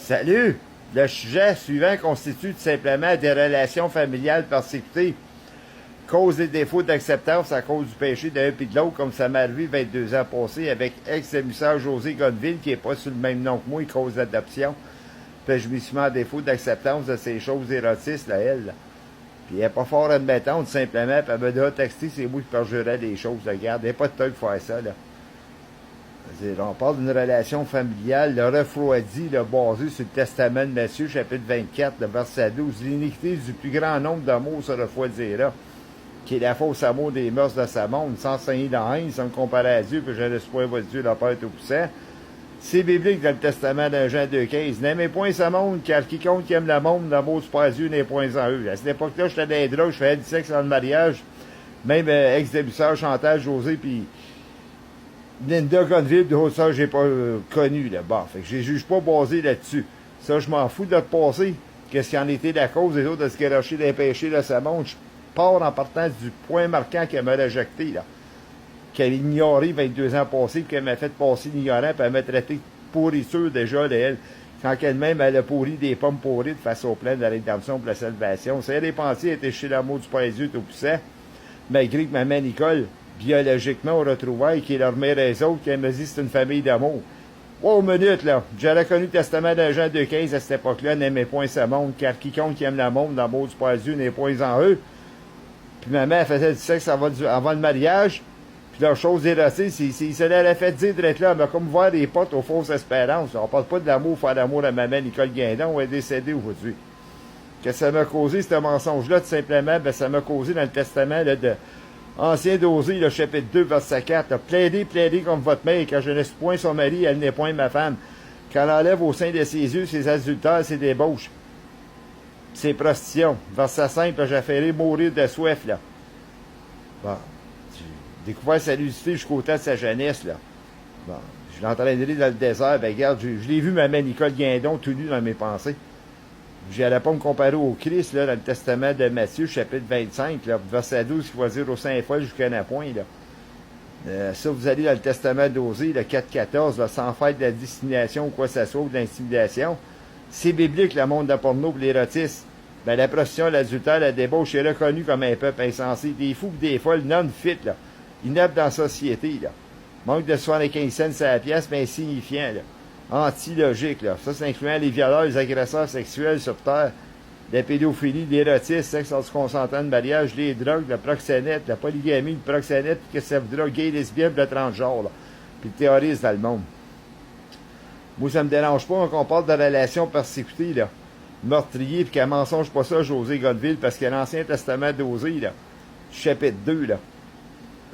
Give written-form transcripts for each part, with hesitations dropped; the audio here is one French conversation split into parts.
Salut! Le sujet suivant constitue tout simplement des relations familiales persécutées. Cause et défauts d'acceptance à cause du péché d'un et de l'autre, comme ça m'est arrivé 22 ans passés avec ex-émissaire José Godville, qui n'est pas sur le même nom que moi, cause d'adoption. Puis je me suis mis en défaut d'acceptance de ces choses érotistes, là, elle. Là. Puis elle n'est pas fort admettante, tout simplement, puis elle me dit texter, c'est moi qui perjurais des choses, regarde. Il n'y a pas de temps de faire ça, là. On parle d'une relation familiale, le refroidi, le basé sur le testament de Matthieu, chapitre 24, le verset 12. L'iniquité du plus grand nombre d'amours se refroidira, qui est la fausse amour des mœurs de sa monde, sans saigner dans haine, sans me comparer à Dieu, puis je l'espoir votre Dieu, le Père tout-puissant. C'est biblique dans le testament d'un Jean 2,15. N'aimez point ce monde, car quiconque qui aime le monde, l'amour du Père Dieu n'est point en eux. À cette époque-là, j'étais dans les drogues, je faisais du sexe dans le mariage. Même ex-débutteur, Chantal, José, puis Linda Gonville, d'autres ça, j'ai pas connu, là. Bon, fait que je les juge pas basé là-dessus. Ça, je m'en fous de notre passé. Qu'est-ce qui en était la cause des autres de se garocher des péchés de sa monde. Je pars en partant du point marquant qu'elle m'a réjecté, là. Qu'elle ignorait 22 ans passés, puis qu'elle m'a fait passer l'ignorant, puis elle m'a traité de pourriture déjà d'elle. Quand elle-même, elle a pourri des pommes pourries face au plan de la rédemption pour la salvation. Si elle est pensée, elle était chez l'amour du Père Dieu tout-puissant, malgré que maman Nicole, biologiquement, au retrouvailles, qui est leur mère et autres, qui me dit c'est une famille d'amour. Oh, minute, là. J'aurais connu le testament d'un Jean 2,15 à cette époque-là, n'aimait point ce monde, car quiconque qui aime le monde, l'amour du Père Dieu n'est point en eux. Puis maman, elle faisait du sexe avant le mariage. Puis leur chose érotique, c'est ça l'avait fait dire d'être là, mais comme voir des potes aux fausses espérances. On parle pas de l'amour, faire l'amour à maman Nicole Guindon, elle est décédée aujourd'hui. Que ça m'a causé, ce mensonge-là, tout simplement, ben, ça m'a causé dans le testament, là, de Ancien d'Osée, le chapitre 2, verset 4, plaidez comme votre mère, car je ne suis point son mari, elle n'est point ma femme. Qu'elle enlève au sein de ses yeux ses adultères, ses débauches, ses prostitutions. Verset 5, j'ai fait mourir de soif, là. Bon. J'ai découvert sa lucidité jusqu'au temps de sa jeunesse, là. Bon. Je l'entraînerai dans le désert, ben regarde, je l'ai vu, maman Nicole Guindon, tout nu dans mes pensées. J'allais pas me comparer au Christ, là, dans le testament de Matthieu, chapitre 25, là, verset 12, qui va dire aux saints folles jusqu'à un point, là. Ça, vous allez dans le testament d'Osée, le 4,14, là, sans faire de la dissimulation ou quoi que ce soit, ou de l'intimidation. C'est biblique, le monde de la porno et l'érotisme. Ben, la prostitution, l'adultère, la débauche est reconnue comme un peuple insensé. Des fous et des folles non-fit, là. Inaptes dans la société, là. Manque de 75 cents à la pièce, mais insignifiant, là. Anti-logique, là. Ça, c'est incluant les violeurs, les agresseurs sexuels sur terre, la pédophilie, l'érotisme, sexe hors consentant de mariage, les drogues, le proxénète, la polygamie, le proxénète, puis que ça voudra gay, lesbienne, le transgenre, là. Puis le terrorisme dans le monde. Moi, ça me dérange pas qu'on parle de relations persécutées, là. Meurtrier, puis qu'elle mensonge pas ça, José Godville, parce que l'Ancien Testament d'Osée, là, chapitre 2,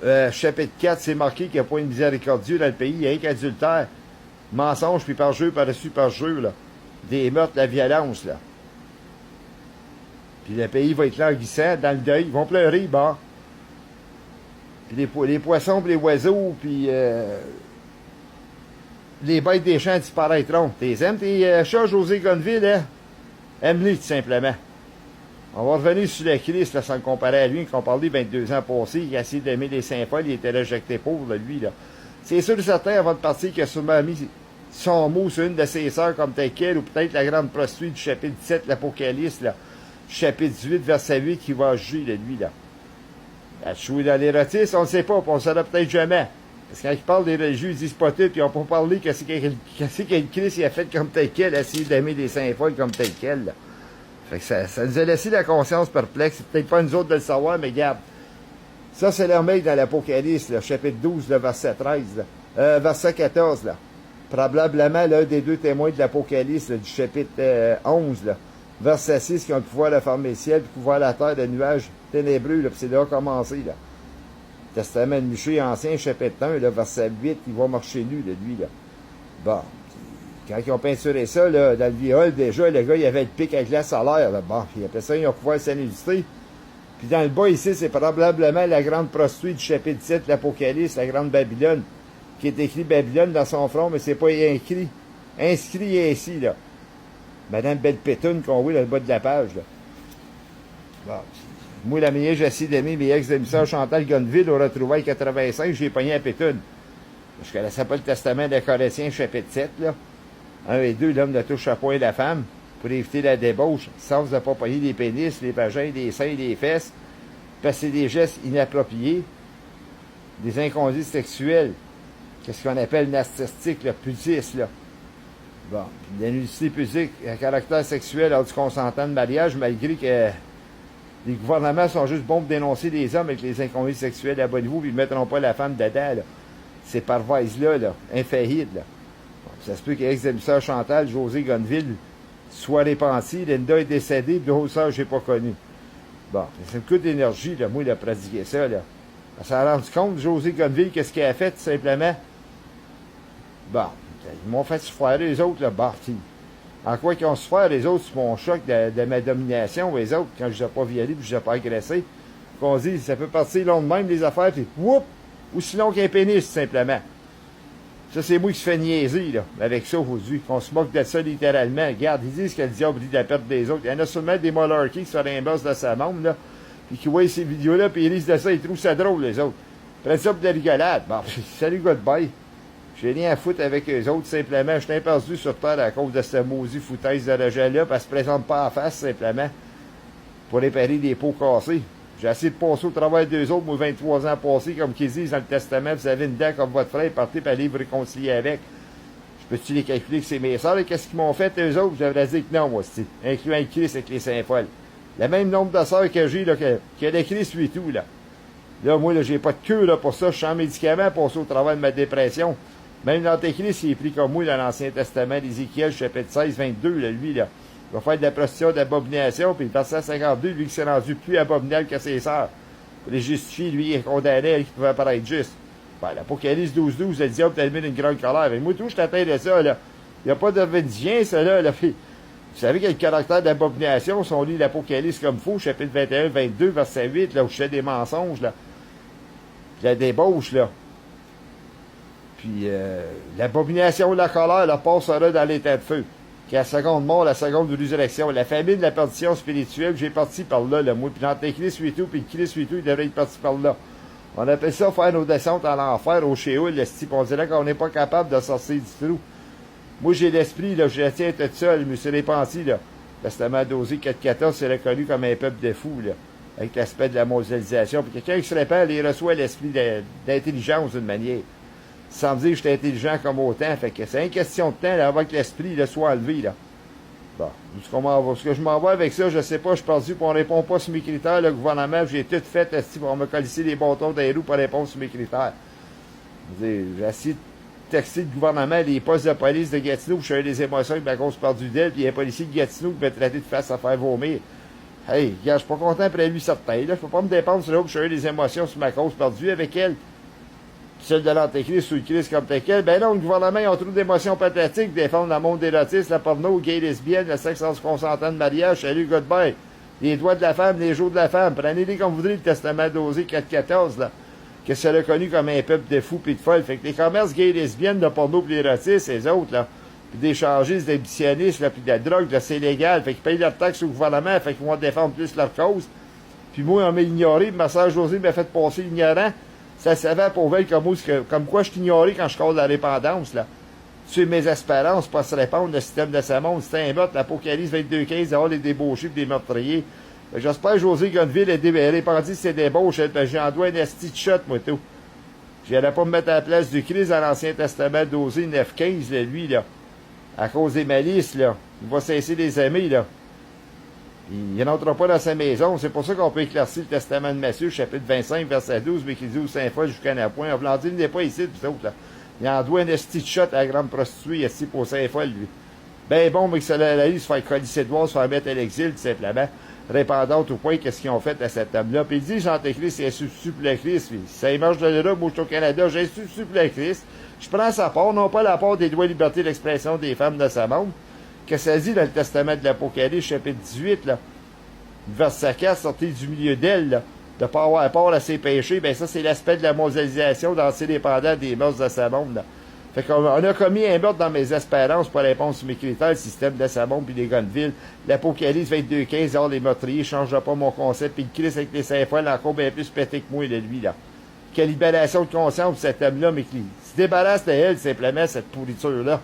là. Chapitre 4, c'est marqué qu'il n'y a pas une miséricordieux dans le pays, il y a un qu'adultère. Mensonge, puis par-jeu, par-dessus, par-jeu, là. Des meurtres, la violence, là. Puis le pays va être languissant, dans le deuil. Ils vont pleurer, bah. Puis les poissons, puis les oiseaux, puis les bêtes des champs disparaîtront. T'es aimes, tes chats, José Gonville, hein? Aime-les, tout simplement. On va revenir sur le Christ, là, sans le comparer à lui, qu'on parlait 22 ans passés, il a essayé d'aimer les Saint-Paul, il était rejeté pauvre, là, lui, là. C'est sûr et certain, avant de partir, qu'il a sûrement mis son mot sur une de ses sœurs comme telle quelle, ou peut-être la grande prostituée du chapitre 17, l'Apocalypse, là, chapitre 18, verset 8, qui va juger de lui, là. Elle a joué dans l'érotisme, on ne sait pas, puis on ne saura peut-être jamais. Parce que quand ils parlent des religieux, ils disent pas tout, puis ils n'ont pas parlé qu'est-ce que le Christ il a fait comme tel quel, essayer d'aimer les saints folles comme tel quel, là. Fait que ça nous a laissé la conscience perplexe. C'est peut-être pas nous autres de le savoir, mais regarde. Ça, c'est leur mec dans l'Apocalypse, là, chapitre 12, là, verset 13, là. Verset 14, là. Probablement l'un des deux témoins de l'Apocalypse, là, du chapitre 11, là. Verset 6, qui ont le pouvoir de former le ciel, le pouvoir de la terre, de nuages ténébreux, là, puis c'est là commencé, là. Testament de Michée ancien, chapitre 1, là, verset 8, il va marcher nu, de lui, là. Bon. Quand ils ont peinturé ça, là, dans le viol, déjà, le gars, il avait le pic avec la salaire, là. Bon, puis après ça, ils ont pouvoir s'anélister. Puis dans le bas, ici, c'est probablement la grande prostituée du chapitre 7 de l'Apocalypse, la grande Babylone, qui est écrit Babylone dans son front, mais c'est pas inscrit. Inscrit ici, là. Madame Belle-Pétoune qu'on voit dans le bas de la page, là. Bon. Moi, la meilleure, j'ai essayé d'aimer mes ex-émissaires Chantal Gonville au retrouvailles 85, j'ai pogné à Pétoune. Je connaissais pas le testament des Corinthiens, chapitre 7, là. 1 et 2, l'homme ne touche à point la femme pour éviter la débauche, sans ne pas payer les pénis, les vagins, les seins, les fesses, passer des gestes inappropriés, des inconduites sexuelles, qu'est-ce qu'on appelle narcissistique, le pudis, là. Bon, la nudité pudique à caractère sexuel lors du consentement de mariage, malgré que les gouvernements sont juste bons pour dénoncer les hommes avec les inconduites sexuelles à bon niveau, puis ils ne mettront pas la femme dedans, là. Ces parvaises-là, là, infaillibles, là. Bon, ça se peut qu'ex-émissaire Chantal, José Gonneville, soit répentie, Linda est décédée, puis l'autre sœur, je n'ai pas connu. Bon, ça me coûte d'énergie, là, moi, de pratiquer ça, là. Elle s'en rendu compte, José Gonneville, qu'est-ce qu'elle a fait, tout simplement? Bon, ils m'ont fait souffrir, les autres, là, Barty. En quoi qu'ils ont souffert, les autres, sur mon choc de ma domination, les autres, quand je ne les ai pas violés, puis je ne les ai pas agressés, qu'on dit, ça peut partir long de même, les affaires, puis whoop, aussi long qu'un pénis, tout simplement. Ça, c'est moi qui se fais niaiser, là, avec ça aujourd'hui, qu'on se moque de ça littéralement. Regarde, ils disent que le diable dit de la perte des autres. Il y en a seulement des molarkies qui se réimbursent de sa monde, là, puis qui voient ces vidéos-là, puis ils lisent de ça, ils trouvent ça drôle, les autres. Prennent ça pour de la rigolade. Bon, salut, goodbye. J'ai rien à foutre avec eux autres, simplement. Je suis perdu sur terre à cause de cette maudite foutaise de rejet-là, parce qu'elle ne se présente pas en face, simplement, pour réparer des pots cassés. J'ai essayé de passer au travail d'eux autres, moi, 23 ans passés, comme qu'ils disent dans le testament, vous avez une dent comme votre frère, partez pour aller vous réconcilier avec. Je peux-tu les calculer que c'est mes sœurs, et qu'est-ce qu'ils m'ont fait, eux autres? J'aurais dit que non, moi, c'est incluant le Christ avec les Saint-Folles. Le même nombre de sœurs que j'ai, là, que le Christ, lui, tout, là. Là, moi, là, j'ai pas de queue, là, pour ça. Je suis en médicament pour passer au travail de ma dépression. Même l'Antéchrist, il est pris comme moi dans l'Ancien Testament, d'Ézéchiel, chapitre 16, 22, là, lui, là. Il va faire de la prostitution, d'abomination, puis le verset 52, lui qui s'est rendu plus abominable que ses sœurs. Pour les justifier, lui, il est condamné, qui pouvait paraître juste. Ben, l'Apocalypse 12, le diable termine une grande colère. Mais moi, tout, je t'atteins de ça, là. Il n'y a pas de vénitien, ça, là. Vous savez quel caractère d'abomination, si on lit l'Apocalypse comme faux, chapitre 21, 22, verset 8, là, où je fais des mensonges, là. Puis la débauche, là. Puis l'abomination de la colère, la passera dans l'état de feu. Qui est la seconde mort, la seconde résurrection. La famine de la perdition spirituelle, j'ai parti par là, moi. Puis l'Antéchrist 8 puis le Christ 8 il devrait être parti par là. On appelle ça faire nos descentes en enfer, au Sheol, le style. On dirait qu'on n'est pas capable de sortir du trou. Moi, j'ai l'esprit, là, je le tiens tout seul, je me suis répandu, là. Testament d'Osée 4.14, c'est reconnu comme un peuple de fous, là. Avec l'aspect de la mondialisation. Puis quelqu'un qui se répand, il reçoit l'esprit d'intelligence d'une manière. Sans me dire que j'étais intelligent comme autant. Fait que c'est une question de temps là, avant que l'esprit là, soit enlevé. Là. Bon, ce que je m'en vais avec ça, je sais pas, je suis perdu, puis on répond pas sur mes critères. Le gouvernement, j'ai tout fait pour me colisser les bâtons dans les roues pour répondre sur mes critères. J'ai essayé de texter le gouvernement, les postes de police de Gatineau, je suis des émotions avec ma cause perdue d'elle, puis il y a un policier de Gatineau qui m'a traité de face à faire vomir. Hey, gars, je suis pas content après lui certain. Là, je peux pas me dépendre sur l'autre, je suis des émotions sur ma cause perdue avec elle. Celle de l'Antéchrist ou le Christ comme tel quel. Ben non, le gouvernement, ils ont trop d'émotions pathétiques, défendre le monde des érotisme, la porno, gay, lesbienne, le sexe sans consentement de mariage, salut, goodbye. Les droits de la femme, les jours de la femme. Prenez-les comme vous voudrez, le testament d'Osée 4.14, là. Que c'est reconnu comme un peuple de fous pis de folles. Fait que les commerces gays, lesbiennes, de porno pis l'érotisme, ces autres, là. Puis des chargistes, des bitionnistes, là, pis de la drogue, là, c'est légal. Fait qu'ils payent leurs taxes au gouvernement, fait qu'ils vont défendre plus leur cause. Puis moi, on m'a ignoré, ma sœur Josée m'a fait passer ignorant. Ça savait pour elle comme quoi je t'ignorais quand je cause la répandance, là. Tu es mes espérances pour se répandre le système de sa monde. C'est un bot, l'Apocalypse 22.15, d'avoir les débauchés et des meurtriers. J'espère que José Gonneville a répandu ses débauches, j'en dois un esti de shot, moi, tout. J'allais pas me mettre à la place du Christ dans l'Ancien Testament d'Osée 9.15, là, lui, là. À cause des malices, là. Il va cesser les amis, là. Il n'entrera pas dans sa maison. C'est pour ça qu'on peut éclaircir le testament de Matthieu, chapitre 25, verset 12, mais qui dit aux Saint-Foy jusqu'à un point. On vous dit, il n'est pas ici, vous autres, là. Il en doit un esti de shot à la grande prostituée, ici pour Saint-Foy, lui. Ben bon, mais que ça l'a eu, se faire colisser de voir, se faire mettre à l'exil, tout simplement. Répandante au point, qu'est-ce qu'ils ont fait à cet homme-là. Puis il dit, Jean-Christ, c'est un substitut pour le Christ. Puis, ça émerge de là, moi, je suis au Canada, j'ai un substitut pour le Christ. Je prends sa part, non pas la part des droits et libertés d'expression des femmes de sa monde. Que ça dit dans le testament de l'Apocalypse, chapitre 18, là. Verset 4, sorti du milieu d'elle, là. De ne pas avoir part à ses péchés, ben ça, c'est l'aspect de la mondialisation dans ses dépendants des mœurs de sa monde, là. Fait qu'on a commis un meurtre dans mes espérances pour répondre sur mes critères, le système de Sabon puis des Gonneville. L'Apocalypse 22.15, alors les meurtriers ne changera pas mon concept, puis le Christ avec les Saint-Foy, encore bien plus pété que moi, de lui, là. Quelle libération de conscience pour cet homme-là, mais qui se débarrasse de elle, simplement, cette pourriture-là.